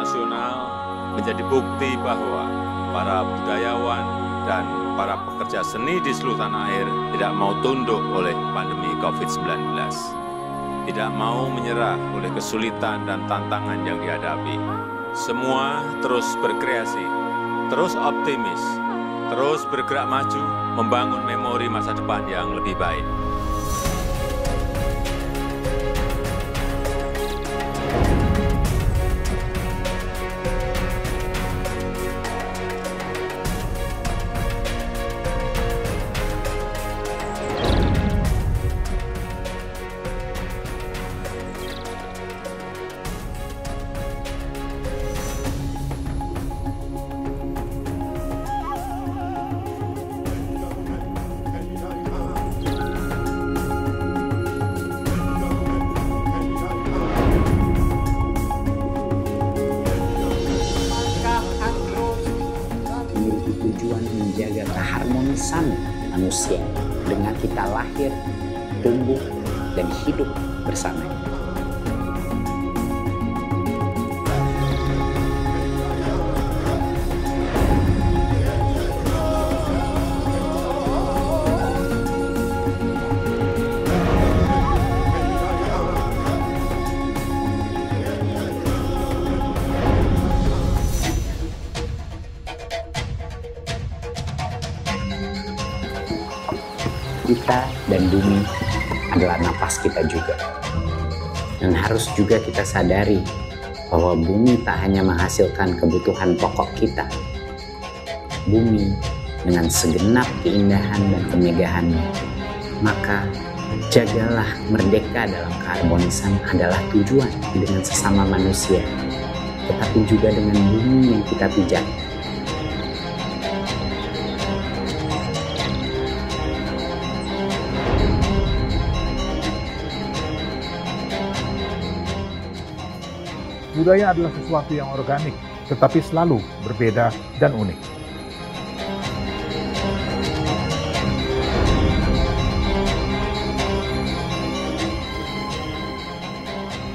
nasional menjadi bukti bahwa para budayawan dan para pekerja seni di seluruh tanah air tidak mau tunduk oleh pandemi COVID-19. Tidak mau menyerah oleh kesulitan dan tantangan yang dihadapi. Semua terus berkreasi, terus optimis, terus bergerak maju, membangun memori masa depan yang lebih baik. Menjaga keharmonisan manusia dengan kita lahir, tumbuh, dan hidup bersama. Kita dan bumi adalah napas kita juga. Dan harus juga kita sadari bahwa bumi tak hanya menghasilkan kebutuhan pokok kita. Bumi dengan segenap keindahan dan kemegahannya. Maka jagalah merdeka dalam keharmonisan adalah tujuan dengan sesama manusia, tetapi juga dengan bumi yang kita pijak. Budaya adalah sesuatu yang organik, tetapi selalu berbeda dan unik.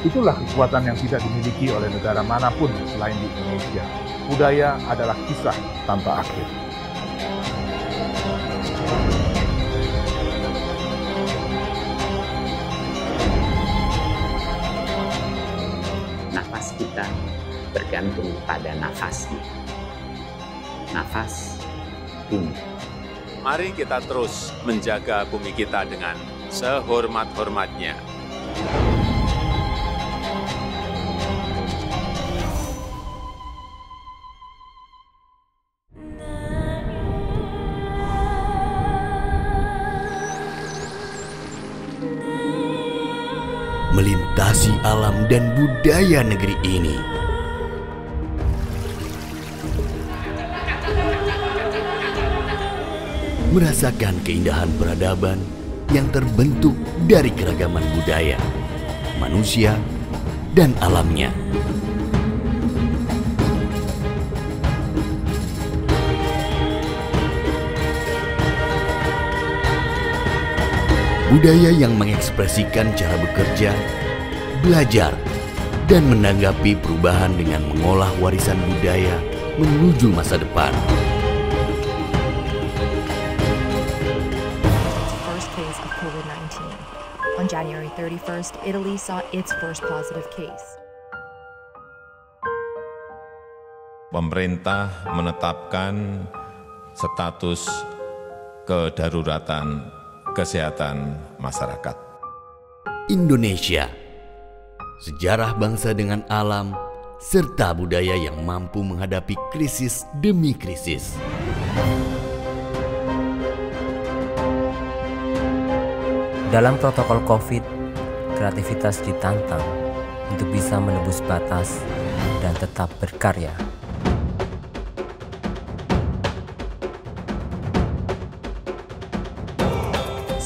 Itulah kekuatan yang tidak dimiliki oleh negara manapun selain di Indonesia. Budaya adalah kisah tanpa akhir. Nafas kita bergantung pada nafasnya. Nafas bumi. Mari kita terus menjaga bumi kita dengan sehormat-hormatnya. Melintasi alam dan budaya negeri ini. Merasakan keindahan peradaban yang terbentuk dari keragaman budaya, manusia, dan alamnya. Budaya yang mengekspresikan cara bekerja, belajar, dan menanggapi perubahan dengan mengolah warisan budaya menuju masa depan. First case of COVID-19. On January 31st, Italy saw its first positive case. Pemerintah menetapkan status kedaruratan kesehatan masyarakat. Indonesia, sejarah bangsa dengan alam, serta budaya yang mampu menghadapi krisis demi krisis. Dalam protokol COVID, kreativitas ditantang untuk bisa menembus batas dan tetap berkarya.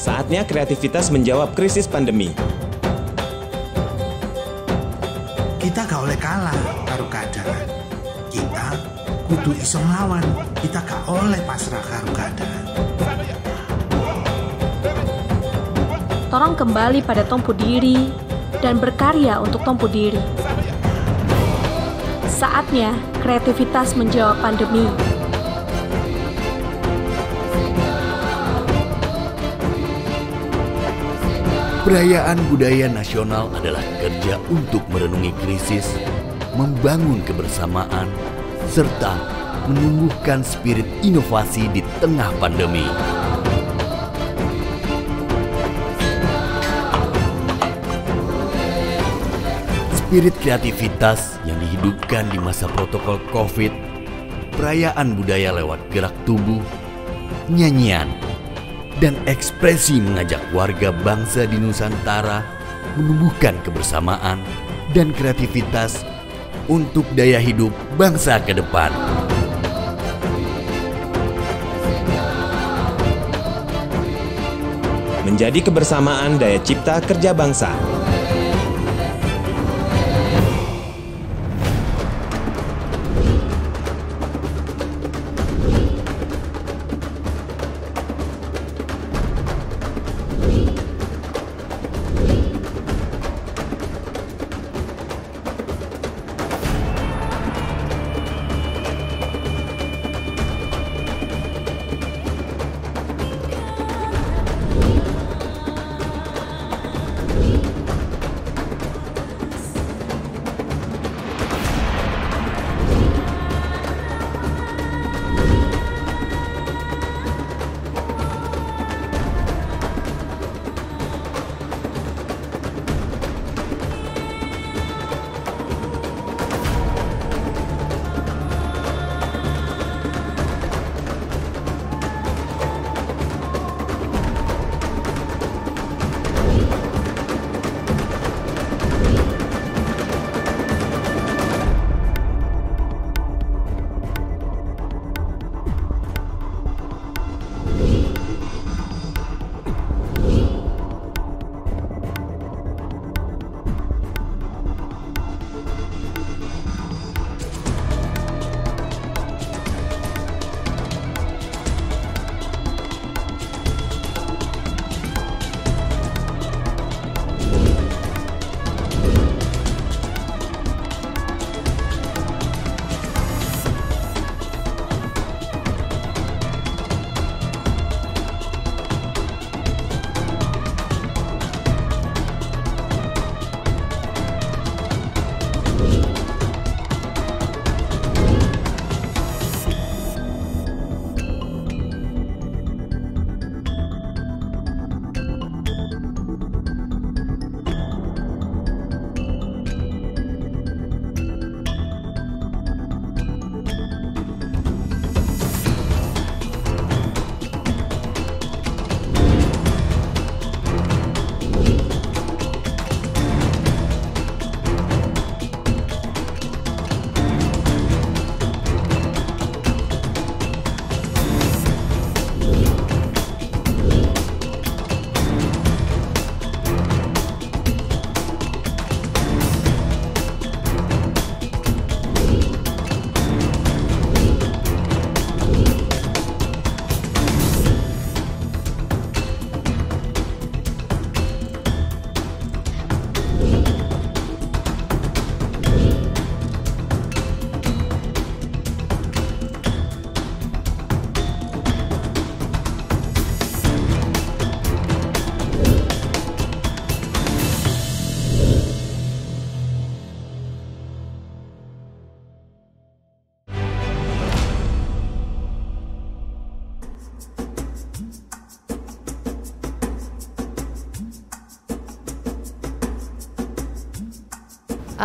Saatnya kreativitas menjawab krisis pandemi. Kita gak oleh kalah karo keadaan. Kita kudu iso nglawan. Kita gak oleh pasrah karo keadaan. Torong kembali pada tompu diri dan berkarya untuk tompu diri. Saatnya kreativitas menjawab pandemi. Perayaan budaya nasional adalah kerja untuk merenungi krisis, membangun kebersamaan, serta menumbuhkan spirit inovasi di tengah pandemi. Spirit kreativitas yang dihidupkan di masa protokol COVID, perayaan budaya lewat gerak tubuh, nyanyian, dan ekspresi mengajak warga bangsa di Nusantara menumbuhkan kebersamaan dan kreativitas untuk daya hidup bangsa ke depan. Menjadi kebersamaan daya cipta kerja bangsa.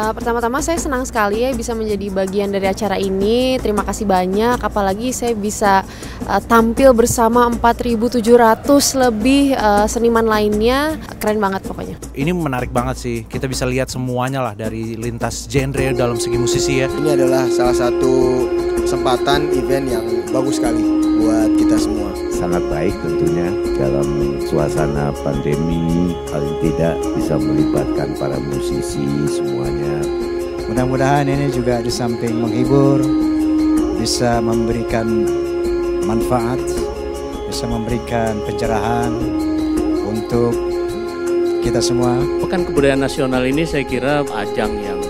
Pertama-tama saya senang sekali ya bisa menjadi bagian dari acara ini. Terima kasih banyak, apalagi saya bisa tampil bersama 4.700 lebih seniman lainnya. Keren banget pokoknya. Ini menarik banget sih, kita bisa lihat semuanya lah dari lintas genre dalam segi musisi ya. Ini adalah salah satu kesempatan event yang bagus sekali buat kita semua. Sangat baik tentunya dalam suasana pandemi, paling tidak bisa melibatkan para musisi semuanya. Mudah-mudahan ini juga di samping menghibur, bisa memberikan manfaat, bisa memberikan pencerahan untuk kita semua. Pekan Kebudayaan Nasional ini saya kira ajang yang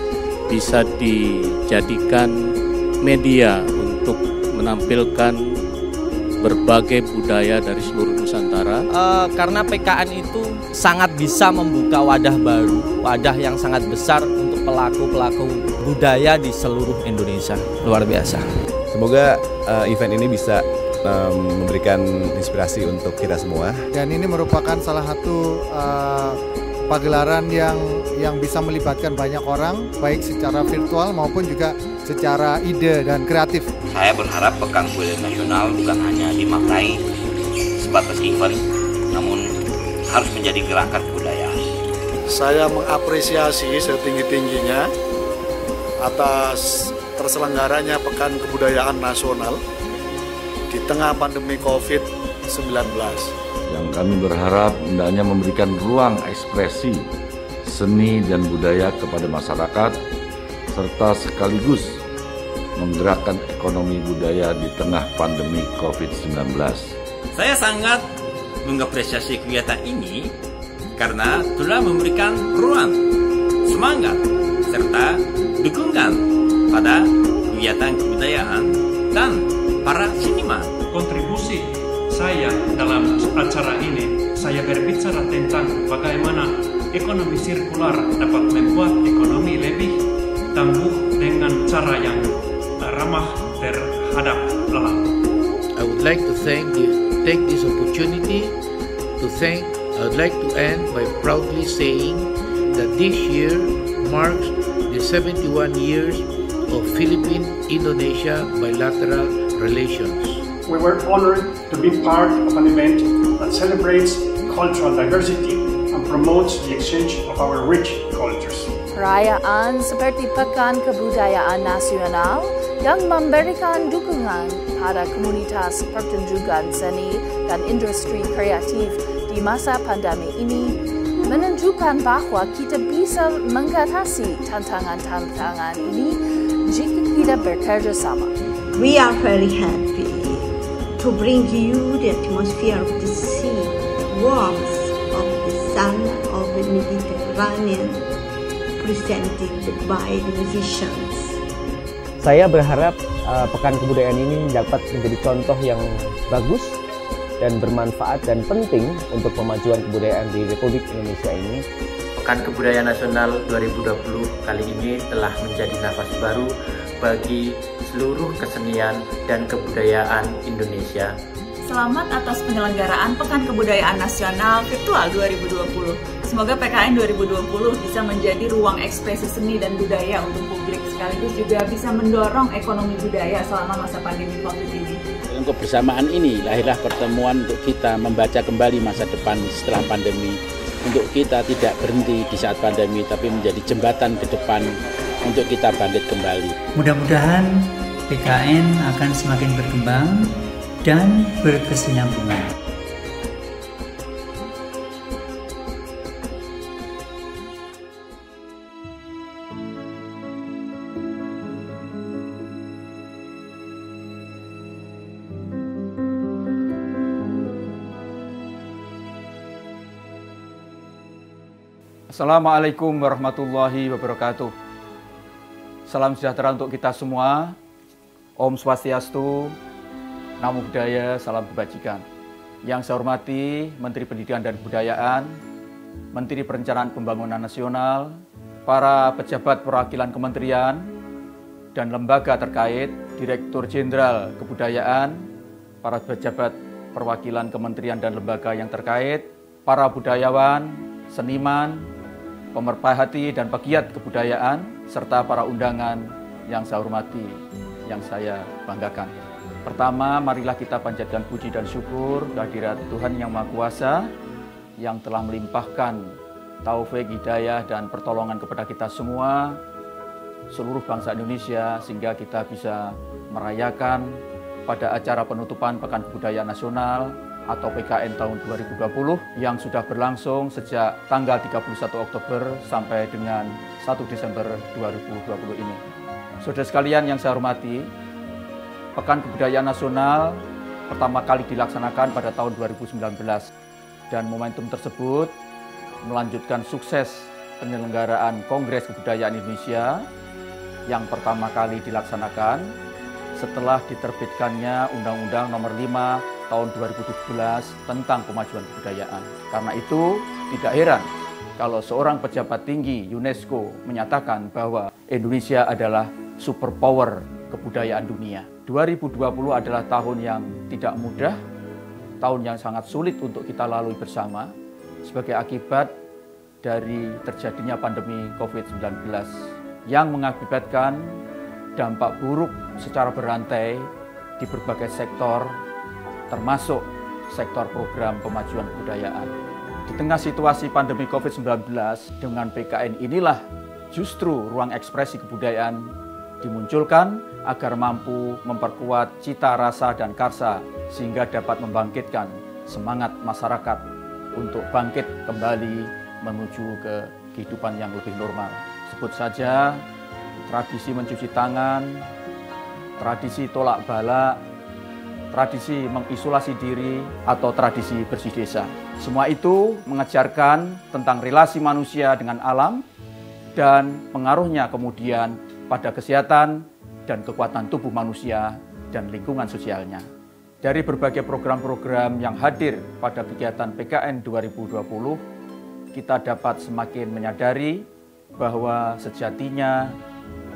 bisa dijadikan media untuk menampilkan berbagai budaya dari seluruh Nusantara. Karena PKN itu sangat bisa membuka wadah baru, wadah yang sangat besar untuk pelaku-pelaku budaya di seluruh Indonesia. Luar biasa. Semoga event ini bisa memberikan inspirasi untuk kita semua. Dan ini merupakan salah satu pagelaran yang bisa melibatkan banyak orang, baik secara virtual maupun juga secara ide dan kreatif. Saya berharap Pekan Kebudayaan Nasional bukan hanya dimaknai sebatas event, namun harus menjadi gerakan kebudayaan. Saya mengapresiasi setinggi-tingginya atas terselenggaranya Pekan Kebudayaan Nasional di tengah pandemi COVID-19. Yang kami berharap hendaknya memberikan ruang ekspresi seni dan budaya kepada masyarakat, serta sekaligus menggerakkan ekonomi budaya di tengah pandemi COVID-19. Saya sangat mengapresiasi kegiatan ini karena telah memberikan ruang, semangat, serta dukungan pada kegiatan kebudayaan dan para seniman. Kontribusi saya dalam acara ini, saya berbicara tentang bagaimana ekonomi sirkular dapat membuat ekonomi lebih tangguh dengan cara yang ramah terhadap alam. I would like to take this opportunity to thank. I would like to end by proudly saying that this year marks the 71 years of Philippine-Indonesia bilateral relations. We were honored to be part of an event that celebrates cultural diversity and promotes the exchange of our rich cultures. Perayaan seperti Pekan Kebudayaan Nasional yang memberikan dukungan pada komunitas pertunjukan seni dan industri kreatif di masa pandemi ini menunjukkan bahwa kita bisa mengatasi tantangan-tantangan ini jika kita bekerja sama. We are very happy to bring you the atmosphere of the sea, the warmth of the sun of the Mediterranean, presented by the musicians. Saya berharap Pekan Kebudayaan ini dapat menjadi contoh yang bagus dan bermanfaat dan penting untuk pemajuan kebudayaan di Republik Indonesia ini. Pekan Kebudayaan Nasional 2020 kali ini telah menjadi nafas baru bagi seluruh kesenian dan kebudayaan Indonesia. Selamat atas penyelenggaraan Pekan Kebudayaan Nasional Virtual 2020. Semoga PKN 2020 bisa menjadi ruang ekspresi seni dan budaya untuk publik, sekaligus juga bisa mendorong ekonomi budaya selama masa pandemi COVID ini. Dalam kebersamaan ini lahirlah pertemuan untuk kita membaca kembali masa depan setelah pandemi. Untuk kita tidak berhenti di saat pandemi, tapi menjadi jembatan ke depan untuk kita bangkit kembali. Mudah-mudahan PKN akan semakin berkembang dan berkesinambungan. Assalamualaikum warahmatullahi wabarakatuh. Salam sejahtera untuk kita semua. Om Swastiastu, Namo Buddhaya, salam kebajikan. Yang saya hormati Menteri Pendidikan dan Kebudayaan, Menteri Perencanaan Pembangunan Nasional, para pejabat perwakilan kementerian dan lembaga terkait, Direktur Jenderal Kebudayaan, para pejabat perwakilan kementerian dan lembaga yang terkait, para budayawan, seniman, pemerhati dan pegiat kebudayaan, serta para undangan yang saya hormati, yang saya banggakan. Pertama, marilah kita panjatkan puji dan syukur kehadirat Tuhan Yang Maha Kuasa yang telah melimpahkan taufik, hidayah, dan pertolongan kepada kita semua, seluruh bangsa Indonesia, sehingga kita bisa merayakan pada acara penutupan Pekan Kebudayaan Nasional atau PKN tahun 2020 yang sudah berlangsung sejak tanggal 31 Oktober sampai dengan 1 Desember 2020 ini. Saudara sekalian yang saya hormati, Pekan Kebudayaan Nasional pertama kali dilaksanakan pada tahun 2019 dan momentum tersebut melanjutkan sukses penyelenggaraan Kongres Kebudayaan Indonesia yang pertama kali dilaksanakan setelah diterbitkannya Undang-Undang Nomor 5 Tahun 2017 tentang Kemajuan Kebudayaan. Karena itu tidak heran kalau seorang pejabat tinggi UNESCO menyatakan bahwa Indonesia adalah superpower kebudayaan dunia. 2020 adalah tahun yang tidak mudah, tahun yang sangat sulit untuk kita lalui bersama sebagai akibat dari terjadinya pandemi COVID-19 yang mengakibatkan dampak buruk secara berantai di berbagai sektor, termasuk sektor program pemajuan kebudayaan. Di tengah situasi pandemi COVID-19, dengan PKN inilah justru ruang ekspresi kebudayaan dimunculkan agar mampu memperkuat cita rasa dan karsa sehingga dapat membangkitkan semangat masyarakat untuk bangkit kembali menuju ke kehidupan yang lebih normal. Sebut saja tradisi mencuci tangan, tradisi tolak bala, tradisi mengisolasi diri, atau tradisi bersih desa. Semua itu mengajarkan tentang relasi manusia dengan alam dan pengaruhnya kemudian pada kesehatan dan kekuatan tubuh manusia dan lingkungan sosialnya. Dari berbagai program-program yang hadir pada kegiatan PKN 2020, kita dapat semakin menyadari bahwa sejatinya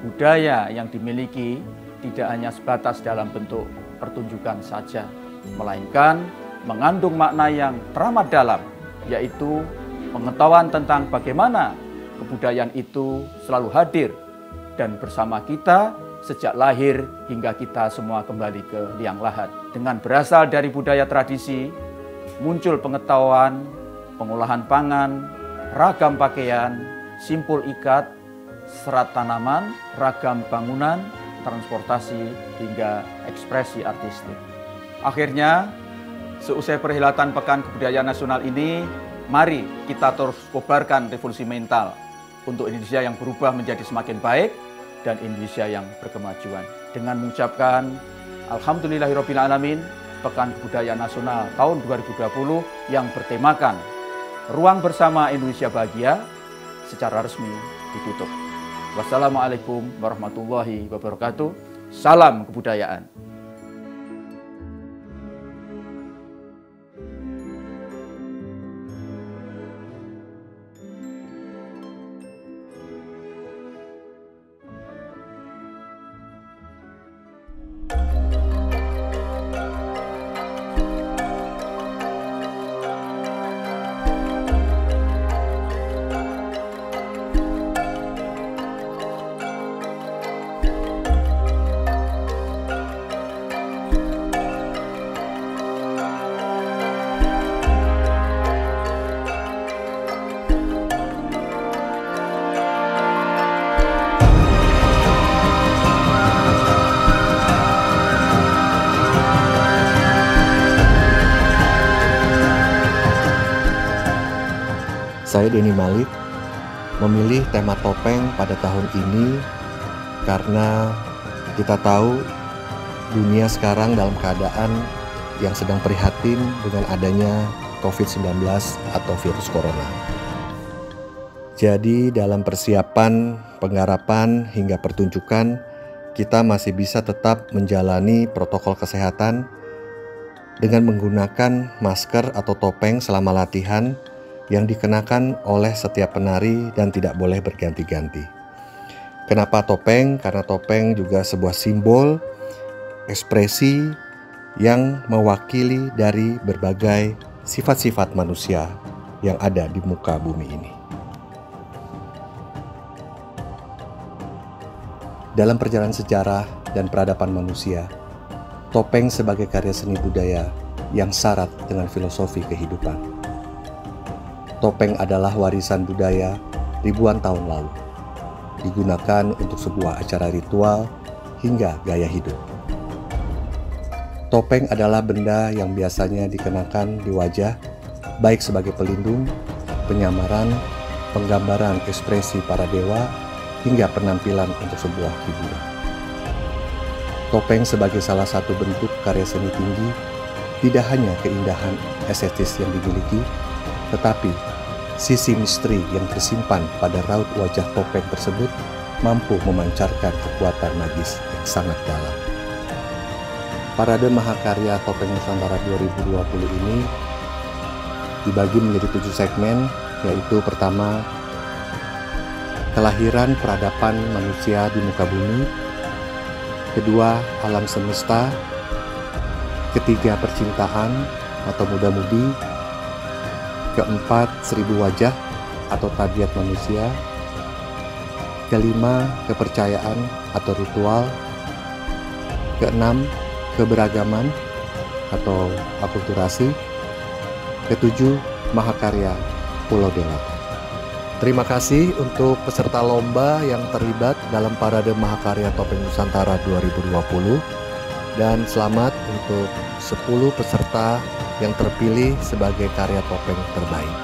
budaya yang dimiliki tidak hanya sebatas dalam bentuk pertunjukan saja, melainkan mengandung makna yang teramat dalam, yaitu pengetahuan tentang bagaimana kebudayaan itu selalu hadir dan bersama kita sejak lahir hingga kita semua kembali ke liang lahat. Dengan berasal dari budaya tradisi, muncul pengetahuan, pengolahan pangan, ragam pakaian, simpul ikat, serat tanaman, ragam bangunan, transportasi, hingga ekspresi artistik. Akhirnya, seusai perhelatan Pekan Kebudayaan Nasional ini, mari kita terus kobarkan revolusi mental untuk Indonesia yang berubah menjadi semakin baik dan Indonesia yang berkemajuan. Dengan mengucapkan Alhamdulillahirrabbilalamin, Pekan Kebudayaan Nasional tahun 2020 yang bertemakan Ruang Bersama Indonesia Bahagia secara resmi ditutup. Wassalamualaikum warahmatullahi wabarakatuh. Salam kebudayaan. Saya Denny Malik memilih tema topeng pada tahun ini karena kita tahu dunia sekarang dalam keadaan yang sedang prihatin dengan adanya COVID-19 atau virus corona. Jadi dalam persiapan, penggarapan hingga pertunjukan, kita masih bisa tetap menjalani protokol kesehatan dengan menggunakan masker atau topeng selama latihan yang dikenakan oleh setiap penari dan tidak boleh berganti-ganti. Kenapa topeng? Karena topeng juga sebuah simbol ekspresi yang mewakili dari berbagai sifat-sifat manusia yang ada di muka bumi ini. Dalam perjalanan sejarah dan peradaban manusia, topeng sebagai karya seni budaya yang syarat dengan filosofi kehidupan. Topeng adalah warisan budaya ribuan tahun lalu, digunakan untuk sebuah acara ritual hingga gaya hidup. Topeng adalah benda yang biasanya dikenakan di wajah, baik sebagai pelindung, penyamaran, penggambaran ekspresi para dewa, hingga penampilan untuk sebuah hiburan. Topeng sebagai salah satu bentuk karya seni tinggi, tidak hanya keindahan estetis yang dimiliki, tetapi sisi misteri yang tersimpan pada raut wajah topeng tersebut mampu memancarkan kekuatan magis yang sangat dalam. Parade Mahakarya Topeng Nusantara 2020 ini dibagi menjadi 7 segmen, yaitu pertama, kelahiran peradaban manusia di muka bumi, kedua, alam semesta, ketiga, percintaan atau muda-mudi, keempat, 1000 wajah atau tabiat manusia, kelima, kepercayaan atau ritual, keenam, keberagaman atau akulturasi, ketujuh, Mahakarya Pulau Dewata. Terima kasih untuk peserta lomba yang terlibat dalam Parade Mahakarya Topeng Nusantara 2020 dan selamat untuk 10 peserta yang terpilih sebagai karya topeng terbaik.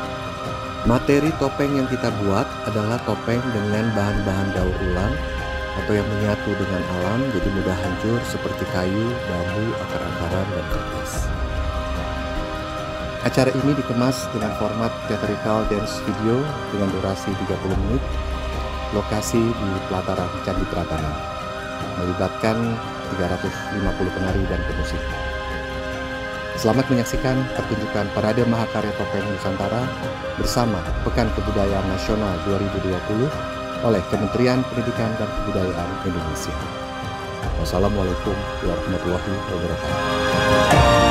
Materi topeng yang kita buat adalah topeng dengan bahan-bahan daur ulang atau yang menyatu dengan alam, jadi mudah hancur seperti kayu, bambu, akar-akaran, dan kertas. Acara ini dikemas dengan format theatrical dance video dengan durasi 30 menit, lokasi di pelataran Candi Pratama, melibatkan 350 penari dan pemusik. Selamat menyaksikan pertunjukan Parade Mahakarya Topeng Nusantara bersama Pekan Kebudayaan Nasional 2020 oleh Kementerian Pendidikan dan Kebudayaan Indonesia. Wassalamualaikum warahmatullahi wabarakatuh.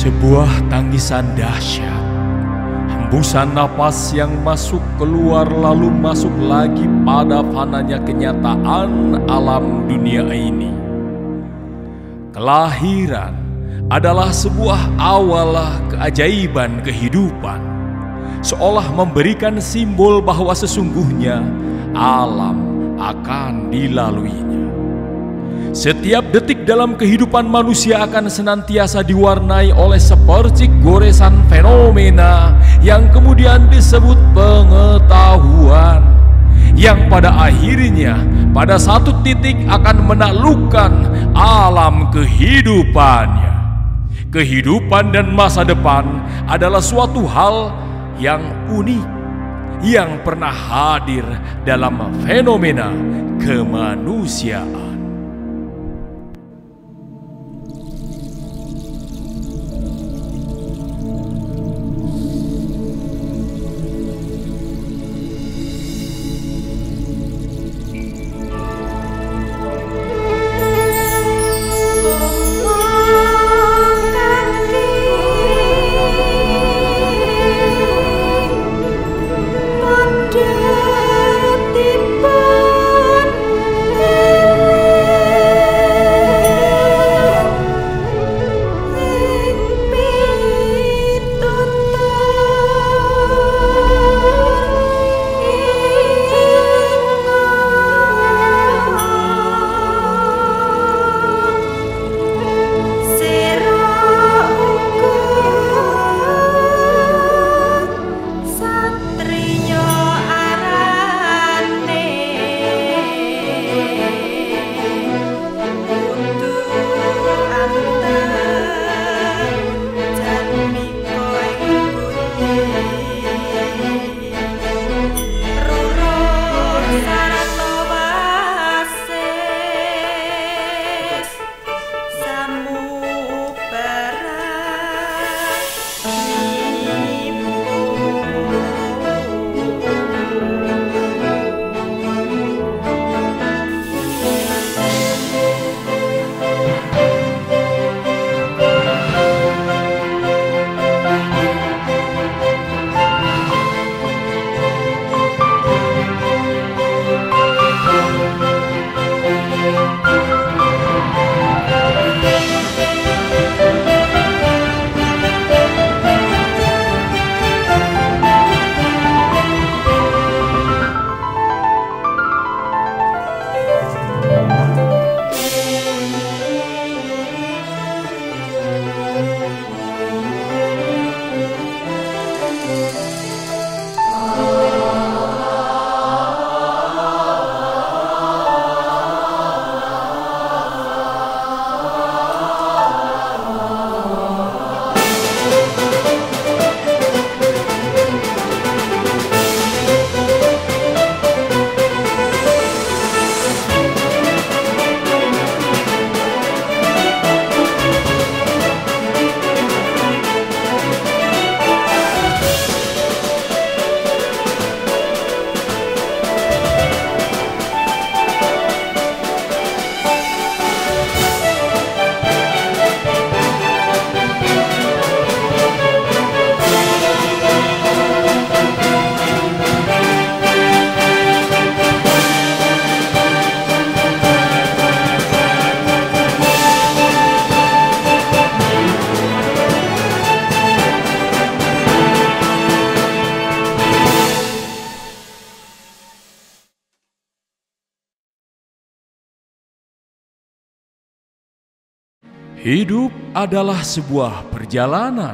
Sebuah tangisan dahsyat, hembusan napas yang masuk keluar lalu masuk lagi pada fananya kenyataan alam dunia ini. Kelahiran adalah sebuah awal keajaiban kehidupan, seolah memberikan simbol bahwa sesungguhnya alam akan dilaluinya. Setiap detik dalam kehidupan manusia akan senantiasa diwarnai oleh sepercik goresan fenomena yang kemudian disebut pengetahuan, yang pada akhirnya pada satu titik akan menaklukkan alam kehidupannya. Kehidupan dan masa depan adalah suatu hal yang unik yang pernah hadir dalam fenomena kemanusiaan. Tiba Hidup adalah sebuah perjalanan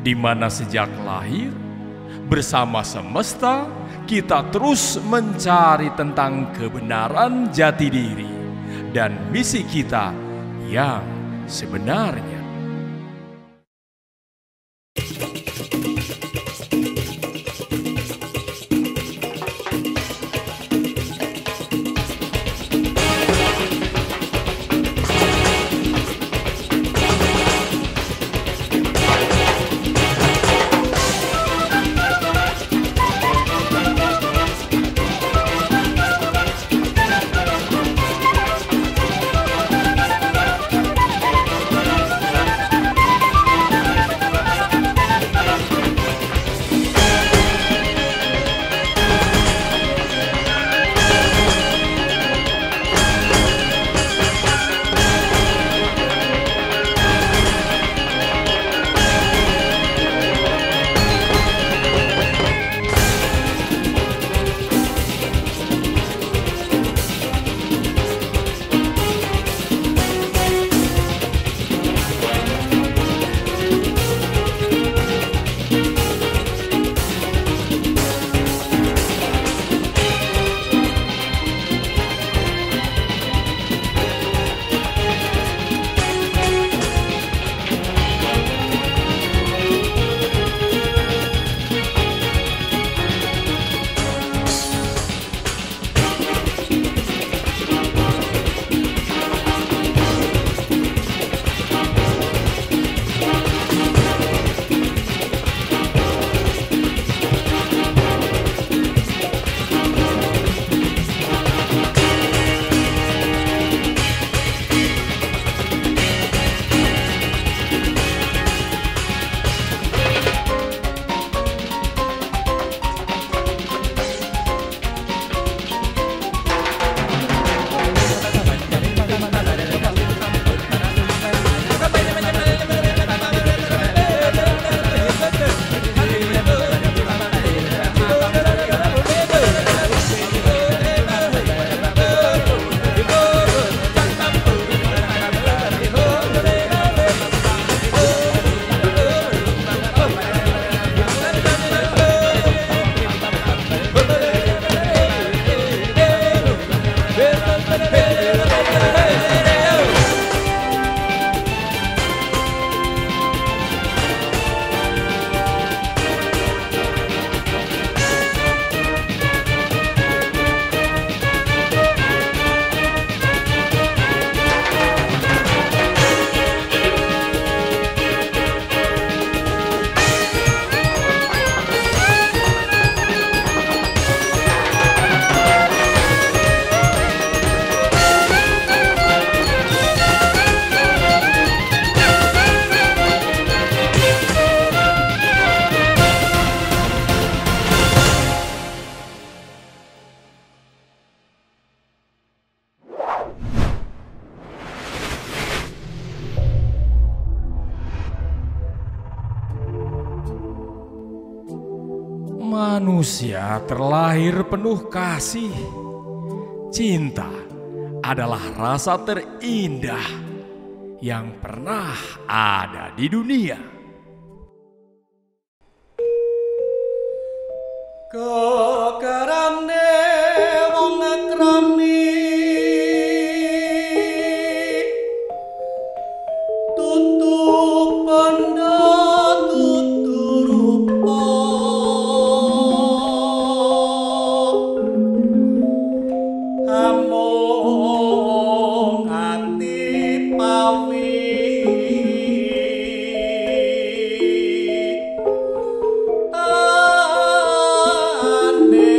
di mana sejak lahir bersama semesta kita terus mencari tentang kebenaran jati diri dan misi kita yang sebenarnya. Manusia terlahir penuh kasih. Cinta adalah rasa terindah yang pernah ada di dunia. Kekerane wong akrami tutup panda tutur rupa among ati pawi ane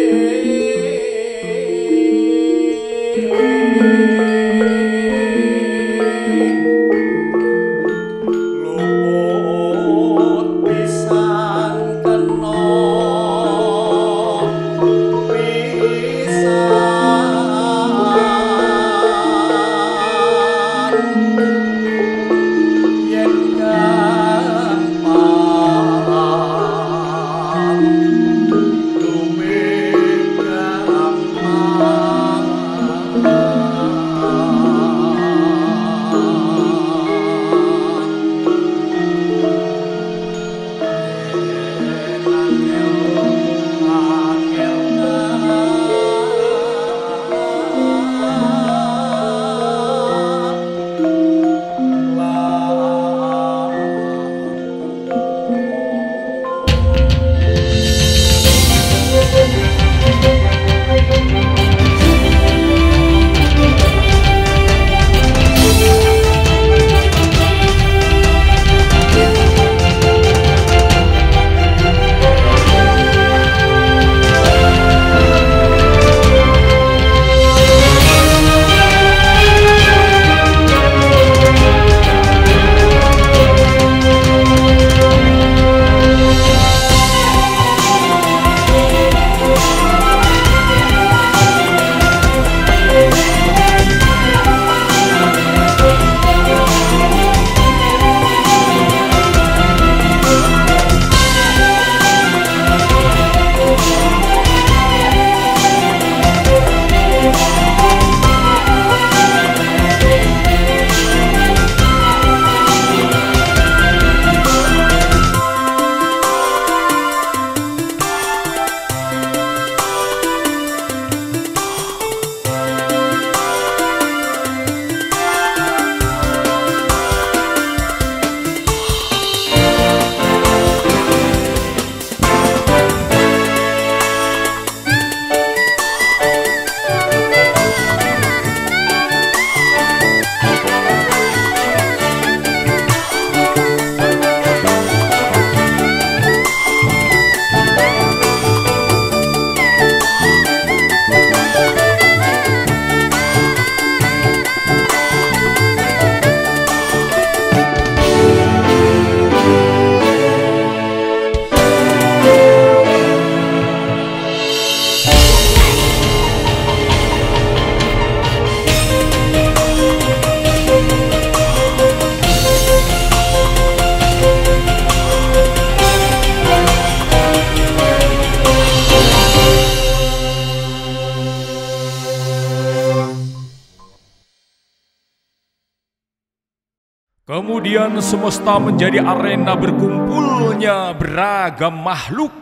Kemudian semesta menjadi arena berkumpulnya beragam makhluk.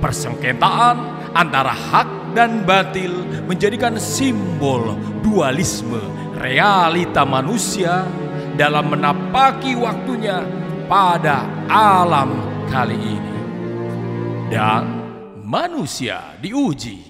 Persengketaan antara hak dan batil menjadikan simbol dualisme realita manusia dalam menapaki waktunya pada alam kali ini. Dan manusia diuji.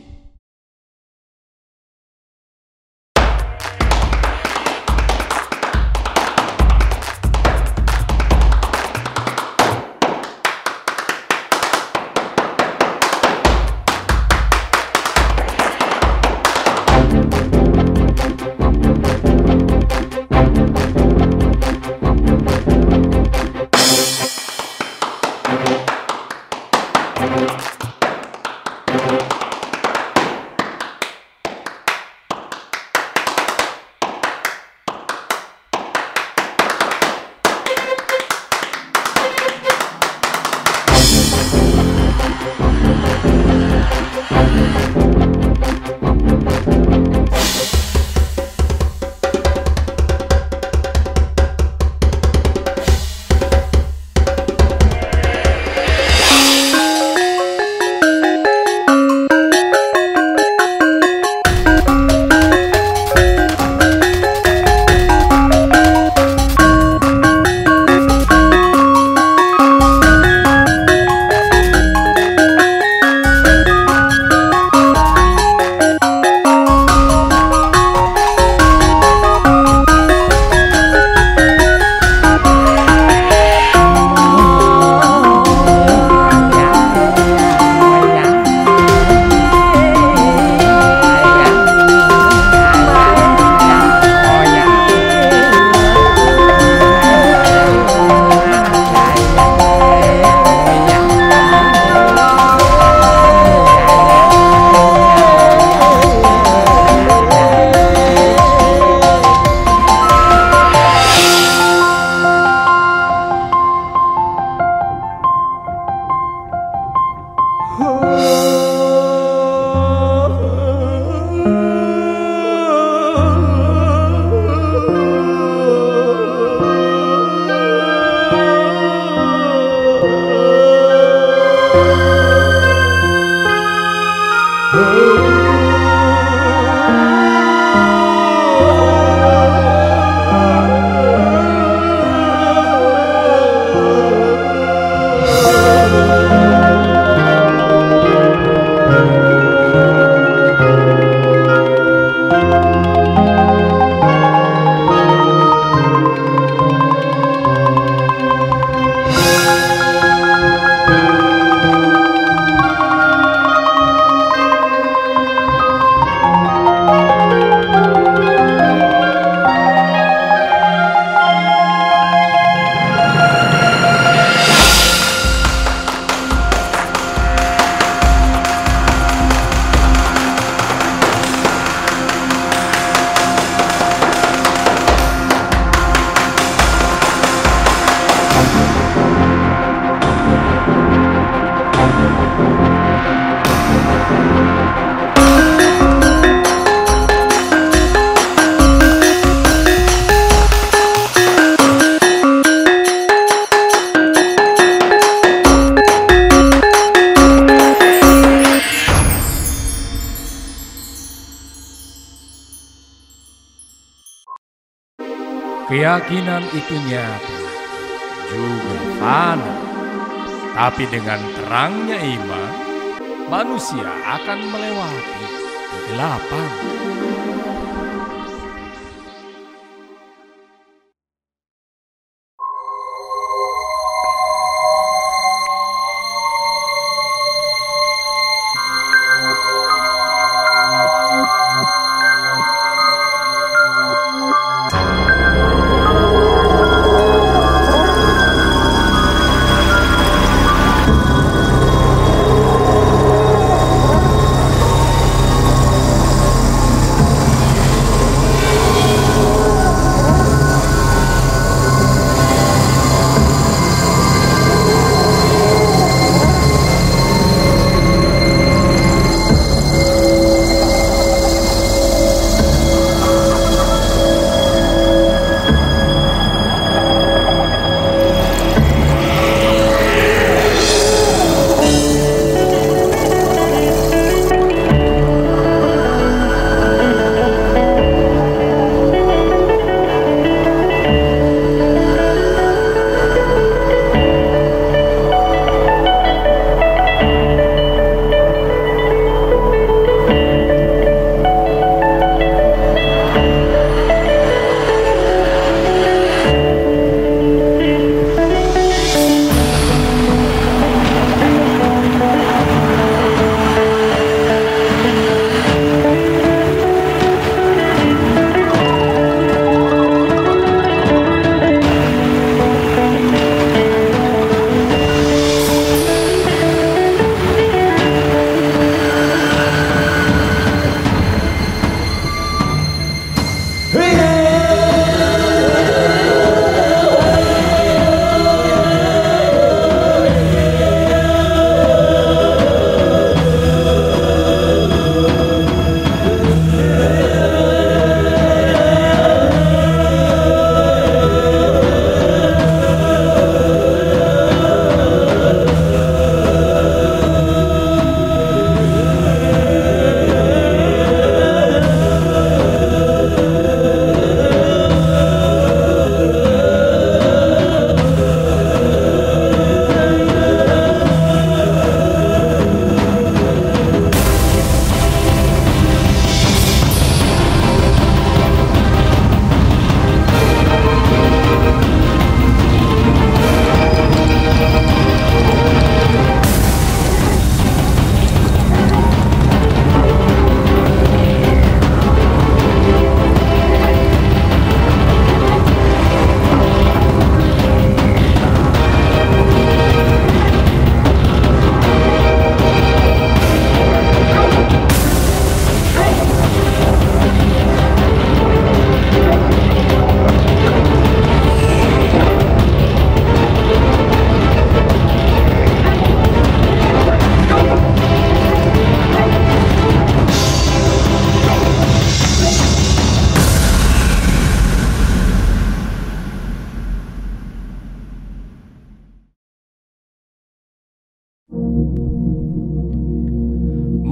Keyakinan itu nyata, juga fana. Tapi dengan terangnya iman, manusia akan melewati kegelapan.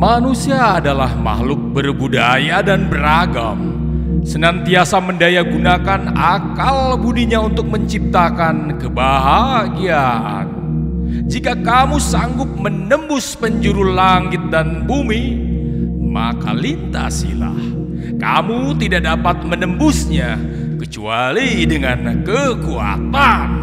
Manusia adalah makhluk berbudaya dan beragam, senantiasa mendaya gunakan akal budinya untuk menciptakan kebahagiaan. Jika kamu sanggup menembus penjuru langit dan bumi, maka lintasilah. Kamu tidak dapat menembusnya kecuali dengan kekuatan.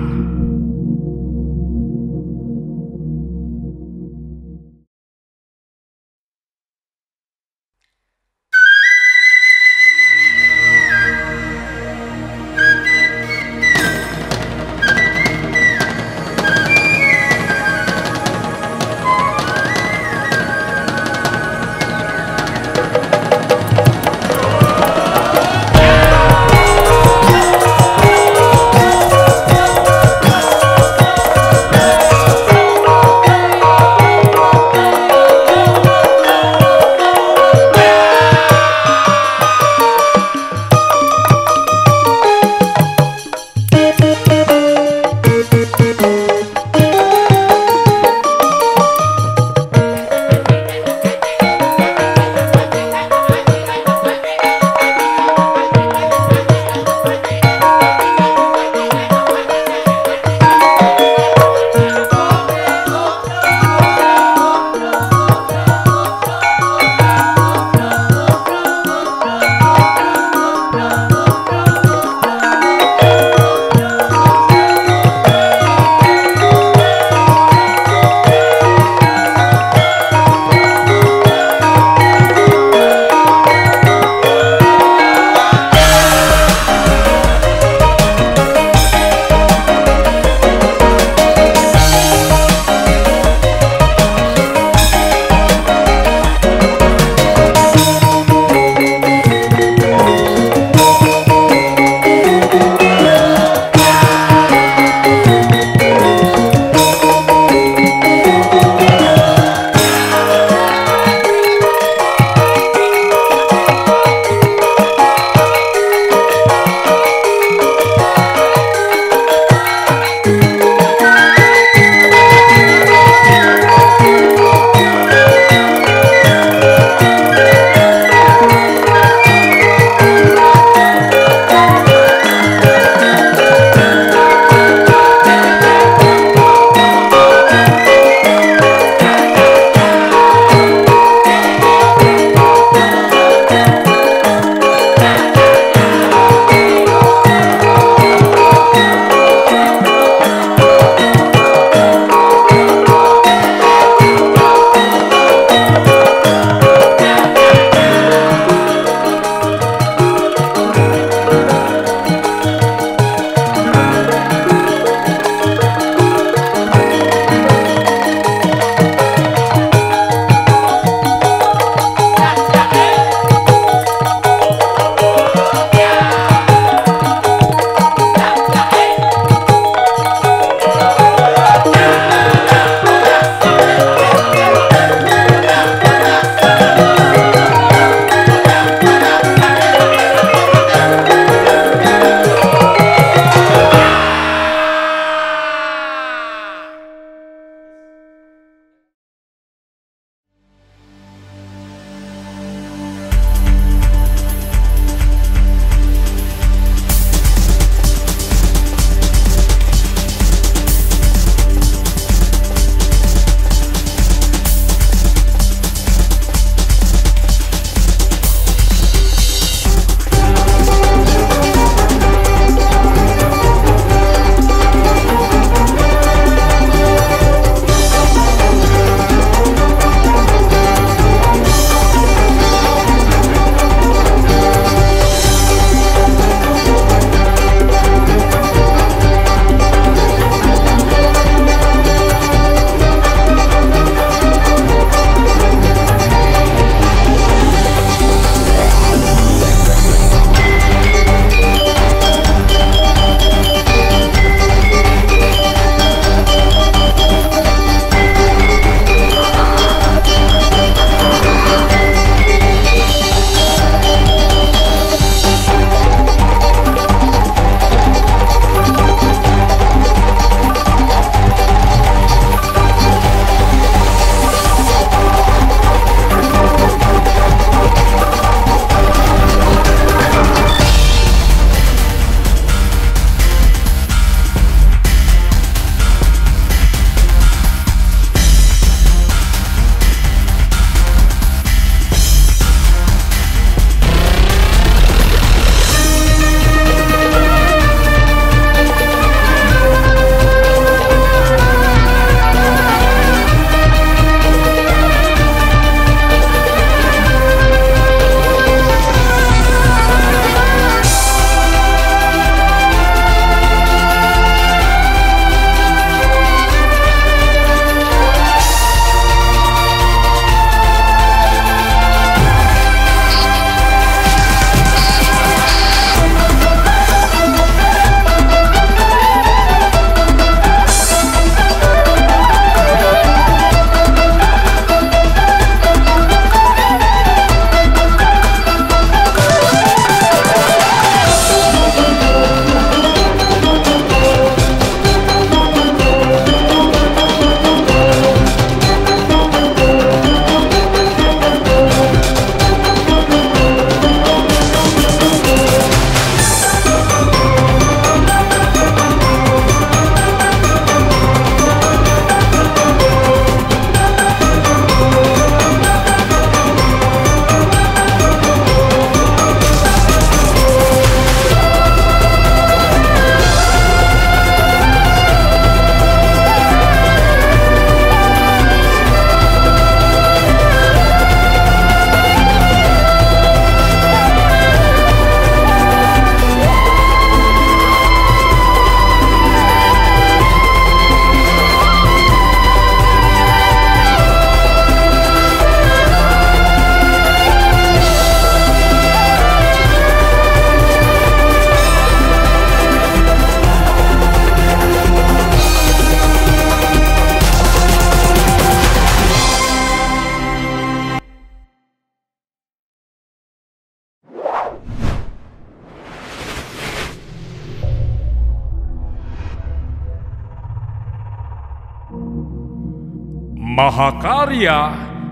Mahakarya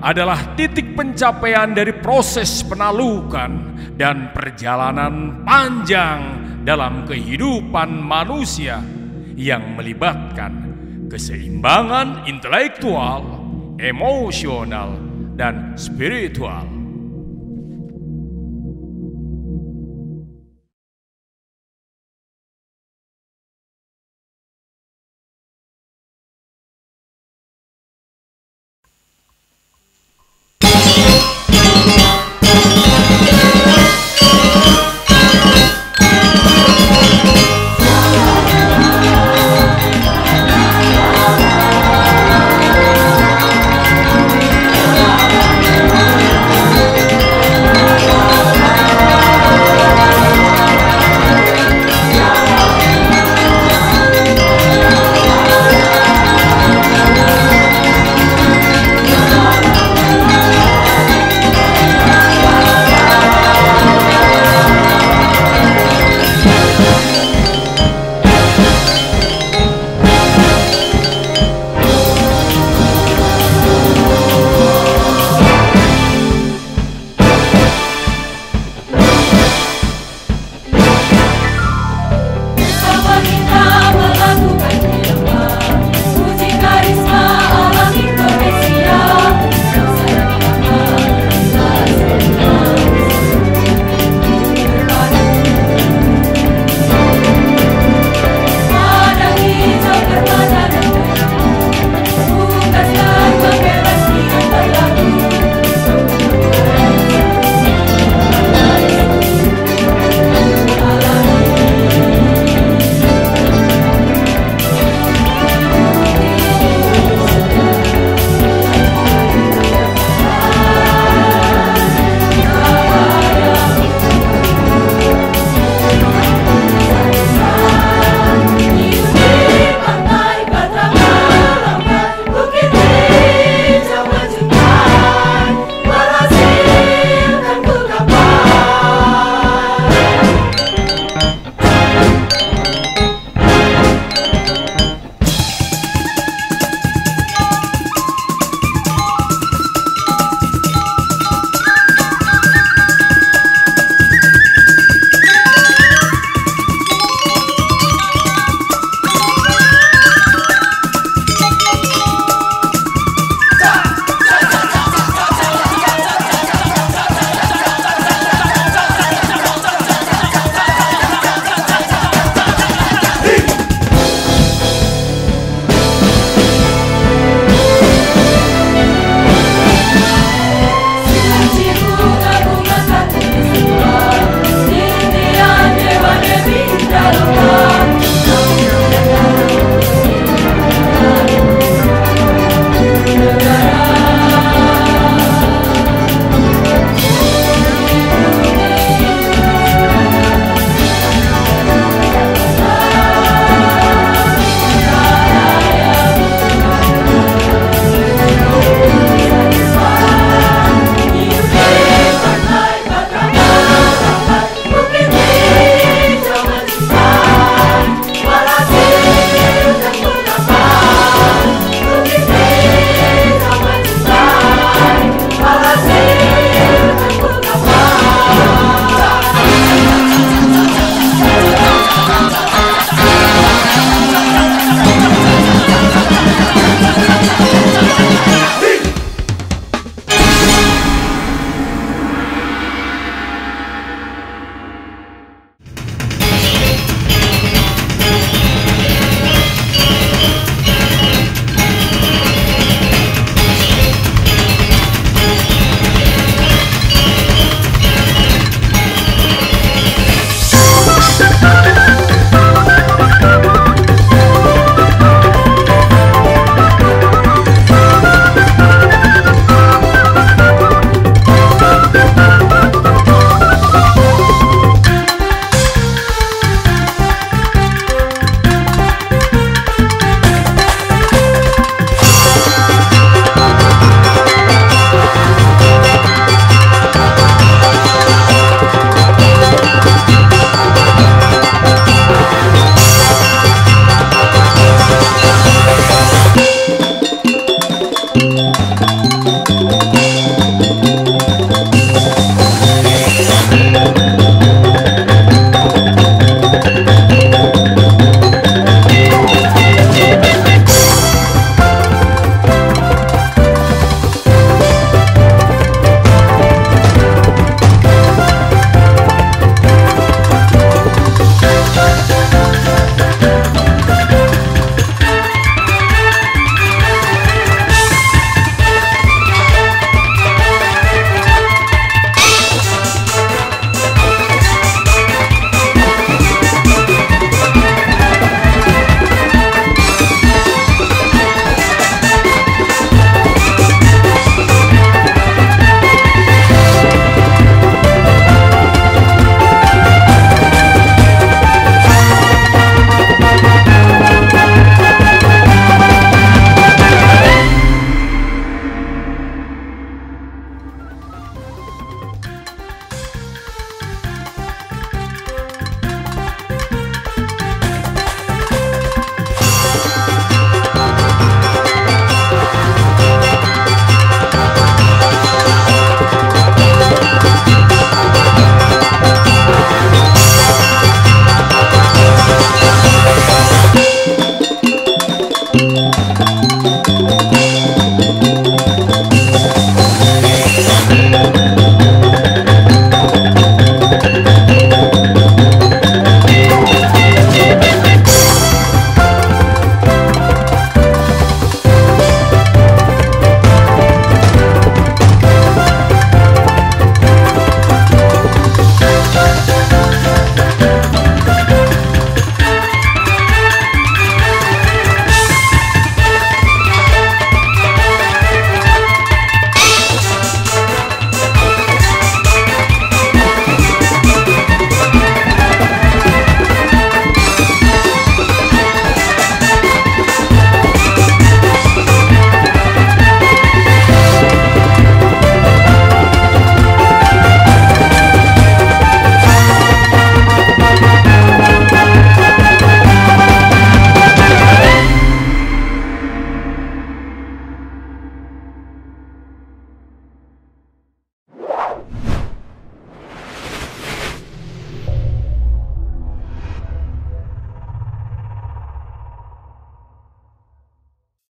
adalah titik pencapaian dari proses penalukan dan perjalanan panjang dalam kehidupan manusia yang melibatkan keseimbangan intelektual, emosional, dan spiritual.